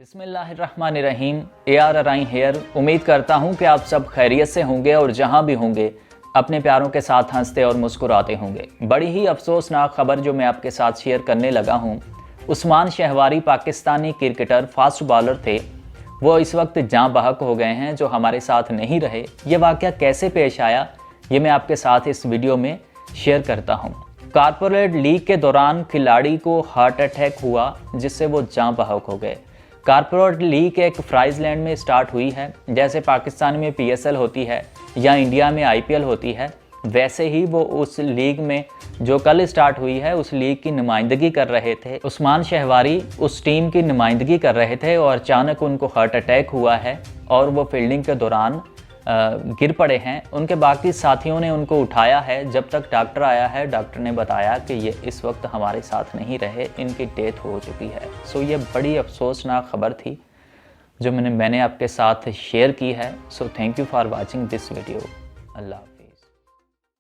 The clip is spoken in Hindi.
बिस्मिल्लाहिर्रहमानिर्रहीम। AR Arain here. उम्मीद करता हूँ कि आप सब खैरियत से होंगे और जहाँ भी होंगे अपने प्यारों के साथ हंसते और मुस्कुराते होंगे। बड़ी ही अफसोसनाक खबर जो मैं आपके साथ शेयर करने लगा हूँ, Usman Shahwari Pakistani cricketer fast bowler थे, वो इस वक्त जाँ बहक हो गए हैं, जो हमारे साथ नहीं रहे। ये वाक़या कैसे पेश आया, ये मैं आपके साथ इस वीडियो में शेयर करता हूँ। कॉर्पोरेट लीग के दौरान खिलाड़ी को हार्ट अटैक हुआ, जिससे वो जाँ बहक हो गए। कॉर्पोरेट लीग एक फ्राइजलैंड में स्टार्ट हुई है। जैसे पाकिस्तान में PSL होती है या इंडिया में IPL होती है, वैसे ही वो उस लीग में जो कल स्टार्ट हुई है उस लीग की नुमाइंदगी कर रहे थे। उस्मान शहवारी उस टीम की नुमाइंदगी कर रहे थे और अचानक उनको हार्ट अटैक हुआ है और वो फील्डिंग के दौरान गिर पड़े हैं। उनके बाकी साथियों ने उनको उठाया है। जब तक डॉक्टर आया है, डॉक्टर ने बताया कि ये इस वक्त हमारे साथ नहीं रहे, इनकी डेथ हो चुकी है। सो ये बड़ी अफसोसनाक खबर थी जो मैंने आपके साथ शेयर की है। So thank you for watching this video. Allah.